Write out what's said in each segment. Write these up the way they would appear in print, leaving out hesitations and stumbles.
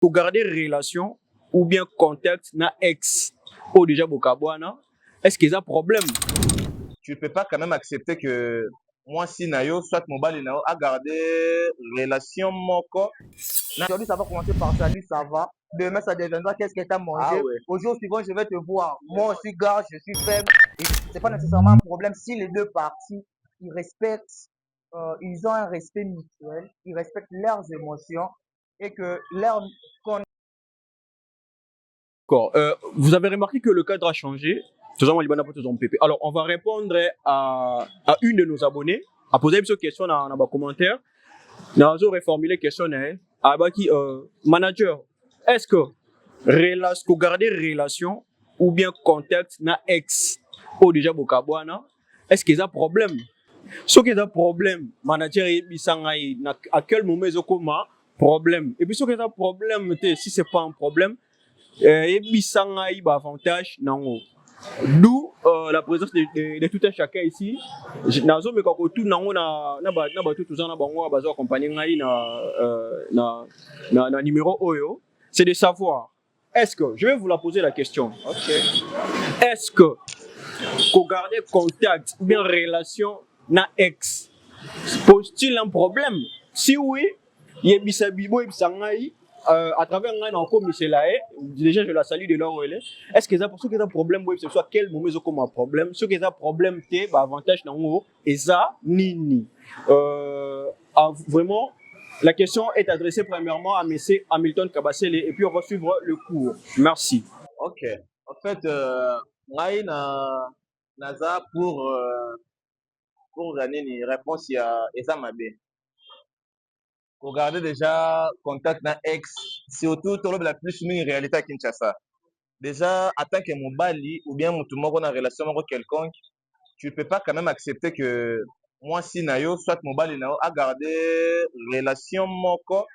Pour garder relation ou bien contact na ex ou déjà bokabwana, est-ce qu'il y a un problème? Tu ne peux pas quand même accepter que moi, si Nayo, soit mobile Nayo, a gardé relation moko. Aujourd'hui, ça va commencer par salut, ça va. Demain, ça deviendra qu'est-ce que tu as mangé. Ah ouais. Au jour suivant, je vais te voir. Moi aussi, gars, je suis faible. C'est pas nécessairement un problème si les deux parties, ils respectent, ils ont un respect mutuel, ils respectent leurs émotions et que leur D'accord. Vous avez remarqué que le cadre a changé. Alors, on va répondre à une de nos abonnés, à poser une question dans les commentaires. Nous allons reformuler la question. Manager, est-ce que garder relation ou bien contact na ex ou déjà bokabwana, est-ce qu'il y a un problème? Ce qui est un problème, manager à quel moment ils ont un problème? Et puis ce qui est un problème, si c'est pas un problème, et avantage nango. D'où la présence de tout un chacun ici. Nazo me kako tout nango na tout tous na bango bazo accompagner ngai na numéro oyo, c'est de savoir est-ce que je vais vous la poser la question. Ok. Est-ce que garder contact ou bien relation na ex pose-t-il un problème? Si oui, yebisa bibo yebisa ngai à travers un encore déjà je la salue de là où elle est. Est-ce que ça pour ceux qui ont un problème, ce soit quel moment ils ont comme un problème, ceux qui ont un problème, avantage dans haut et ça nini. Vraiment, la question est adressée premièrement à M. Hamilton Kabasele et puis on va suivre le cours. Merci. Ok. En fait, moi, naza pour donner une réponse à Ezamabe. Regardez déjà contact d'un ex, surtout tout le plus une réalité à Kinshasa. Déjà, en tant que mobali ou bien mutumoko na relation avec quelconque, tu ne peux pas quand même accepter que moi si Nayo, soit mobali Nayo, a gardé relation moko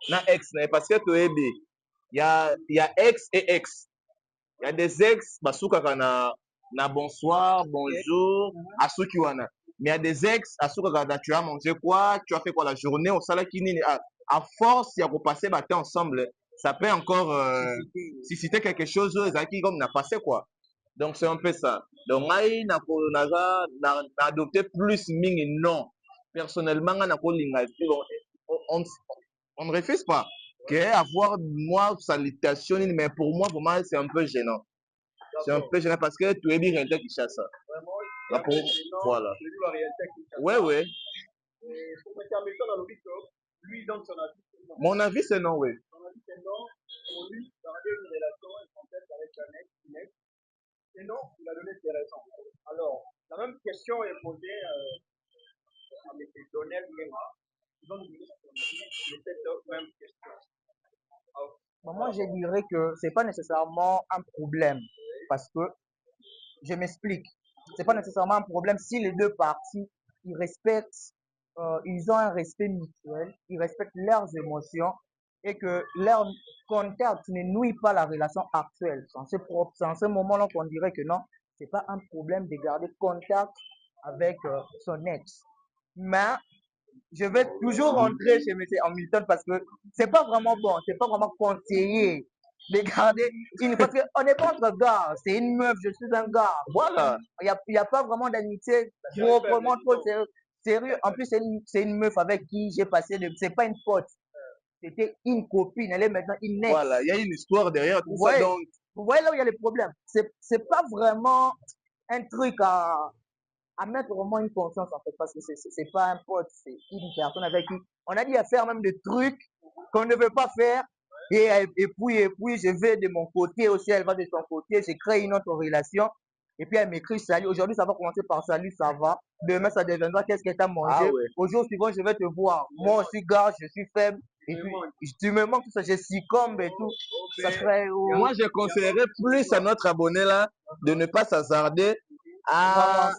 na ex. Parce que il y a ex et ex. Il y a des ex, basuka na bonsoir, bonjour, asuki wana. Mais il y a des ex, asuka tu as mangé quoi, tu as fait quoi la journée, au sala kinini. À force, il y a repasser battre ensemble, ça peut encore susciter quelque chose, qui comme n'a passé quoi. Donc c'est un peu ça. Donc moi, na adopté plus ming non. Personnellement, on ne refuse pas. Que avoir moi salutation, mais pour moi, c'est un peu gênant. C'est un peu gênant parce que tu es bien réalité qui chasse ça. Voilà. Ouais, ouais. Lui donne son avis. Mon avis, c'est non, oui. Son avis, c'est non. Pour lui, garder une relation, un contact avec un ex, et non, il a donné ses raisons. Alors, la même question est posée à M. Donnel Nguema. Ils ont donné son avis de cette même question. moi, je dirais que c'est pas nécessairement un problème parce que je m'explique. C'est pas nécessairement un problème si les deux parties ils respectent, ils ont un respect mutuel, ils respectent leurs émotions et que leur contact ne nuit pas la relation actuelle. C'est en ce moment-là qu'on dirait que non, c'est pas un problème de garder contact avec son ex. Mais je vais toujours rentrer chez M. Hamilton parce que c'est pas vraiment bon, c'est pas vraiment conseillé de garder une. Parce qu'on n'est pas entre gars, c'est une meuf, je suis un gars. Voilà. Il n'y a pas vraiment d'amitié proprement trop sérieux. En plus, c'est une meuf avec qui j'ai passé. C'est pas une pote, c'était une copine, elle est maintenant une ex. Voilà, il y a une histoire derrière tout ça. Donc, vous voyez là où il y a les problèmes. C'est pas vraiment un truc à mettre vraiment une confiance en fait, parce que c'est pas un pote, c'est une personne avec qui on a dit à faire même des trucs qu'on ne veut pas faire. Et puis, je vais de mon côté aussi, elle va de son côté, j'ai créé une autre relation. Et puis, elle m'écrit salut. Aujourd'hui, ça va commencer par salut, ça va. Demain, ça deviendra qu'est-ce que tu as mangé. ah ouais. Au jour suivant, je vais te voir. Moi aussi, gars, je suis faible. Et puis, tu me manques tout ça, je succombe et tout. Ça serait. Moi, je conseillerais plus à notre abonné là de ne pas s'hasarder à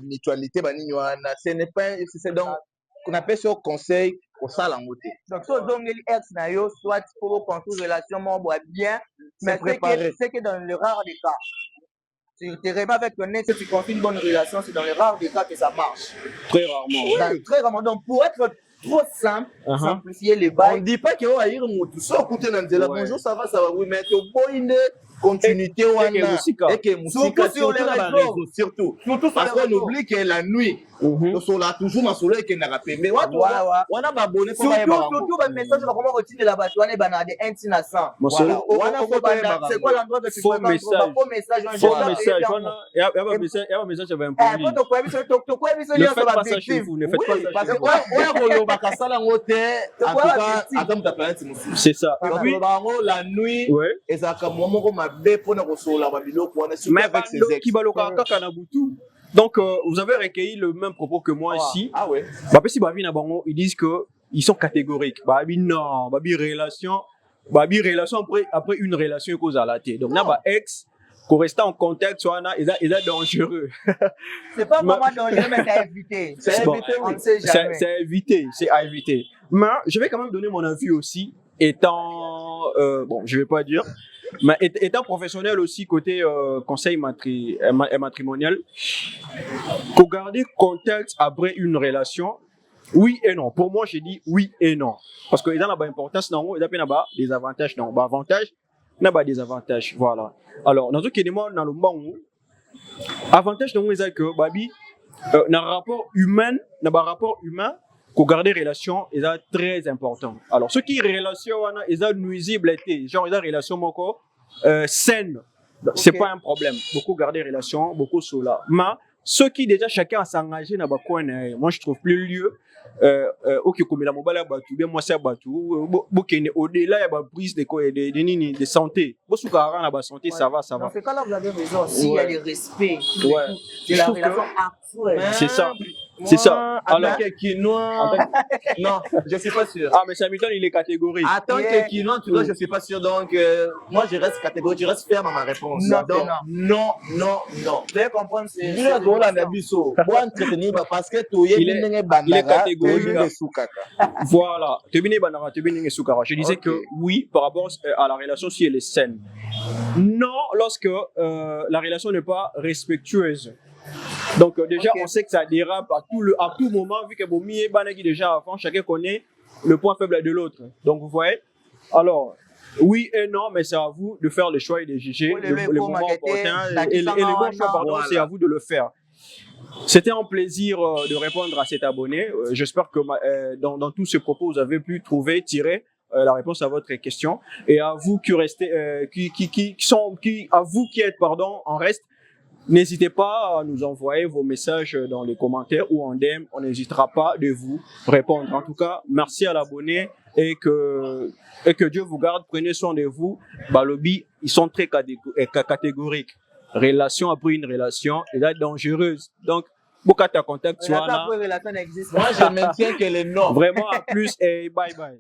mutualité. Ce n'est pas. C'est donc qu'on appelle ça conseil au salangoté. Donc, si vous avez ex nayo, soit pour construire une relation, bien, mais c'est que dans le rare des cas, tu te remets avec ton ex, tu construis une bonne relation, c'est dans le rare des cas que ça marche. Très rarement. Oui. Très rarement. Donc, pour être trop simple, Uh-huh. simplifier les On bails. ne dit pas que aïr mutu so kute na nzela Ouais. bonjour ça va oui mais to boyinde continuité wana musika. et que musika Surtout sur les na réseaux. réseau surtout Surtout sur parce les qu'on réseaux. oublie que la nuit Mhm. to sola toujours na soleil que na pembe watu Ouais, ouais. wana ba abonné pour ba Surtout, le message, comment retirer la bateau, on est banade, un tina 100. Bon, voilà Oh, wana oh, faut bana, ba c'est quoi l'endroit que tu Faux fréquentes? message. Faux message, un Faux geste, message. et Voilà. Il y a un message qui va Eh, impoli. faut te croire, Ne faites pas ça chez vous. Ne faites pas ça parce chez que vous. oya koloba kasala ngo te en tout cas ata mutu aplanète mosusu C'est ça. Et donc puis, koloba yango la nuit ouais. ezalaka mwa moko mabe mpona kosola babiloko wana surtout Mais avec ses Bando ex qui baloka kaka na butu. Donc, vous avez recueilli le même propos que moi ici. ah ouais Bah, si Babi na bango, ils disent que ils sont catégoriques. Babi non, Babi relation après une relation est cause à la tête. Donc, na ba ex qu'on reste en contact, soit ils est dangereux. c'est pas vraiment dangereux, mais t'as évité. c'est Bon, évité On oui ne sait jamais. C'est à éviter, c'est à éviter. Mais je vais quand même donner mon avis aussi, étant, bon, je vais pas dire, mais étant professionnel aussi côté conseil matrimonial, pour garder contact après une relation, oui et non. Pour moi, j'ai dit oui et non. Parce que dans la importance, non, il y a des avantages, non, avantages, il y a des avantages, voilà. Alors, dans ce qui est dans le monde, avantage, non, c'est que, babi, dans le rapport humain, pour garder relation, c'est très important. Alors, ce qui est relation, c'est nuisible, genre, c'est relation saine. C'est pas un problème. Beaucoup garder relation, beaucoup cela. Mais ceux qui déjà chacun s'engager dans le coin, moi je trouve plus lieu. Ok, comme la mobile batu, bien moi c'est batu. Bokene au-delà il y a prise de santé. Bosukara na ba santé, ça va, ça Dans va. ce cas-là, vous avez raison. S'il y a le respect, Ouais. c'est Je la trouve que- relation actuelle. C'est ça. C'est ça. en Alors, tant que quinoa non je suis pas sûr ah mais Hamilton il est catégorique. en tant Yeah. que quinoa tu vois je suis pas sûr donc moi je reste catégorique je reste ferme à ma réponse Non, donc non. non Vous devez comprendre, c'est. bino tolanda biso bo entretenir parce que toyebi ndenge Il est bandaka catégorique. toyebi esukaka Voilà. Je disais Ok. que oui, par rapport à la relation, si elle est saine. Non, lorsque la relation n'est pas respectueuse. Donc déjà, Ok. on sait que ça dérape à tout moment, vu que Bomi et Banagi déjà avant, chacun connaît le point faible de l'autre. Donc vous voyez. Alors, oui et non, mais c'est à vous de faire le choix et de juger Oui, le moment opportun. Et les bons choix, pardon, Voilà. c'est à vous de le faire. C'était un plaisir de répondre à cet abonné. J'espère que dans tous ces propos, vous avez pu tirer la réponse à votre question. Et à vous qui restez, à vous qui êtes, pardon, en reste, n'hésitez pas à nous envoyer vos messages dans les commentaires ou en DM. On n'hésitera pas de vous répondre. En tout cas, merci à l'abonné et que Dieu vous garde. Prenez soin de vous. Balobi, ils sont très catégoriques. Relation après une relation, elle est dangereuse. Donc, beaucoup de contacts, tu vois, La relation n'existe pas. moi je maintiens que les noms vraiment à plus et bye bye.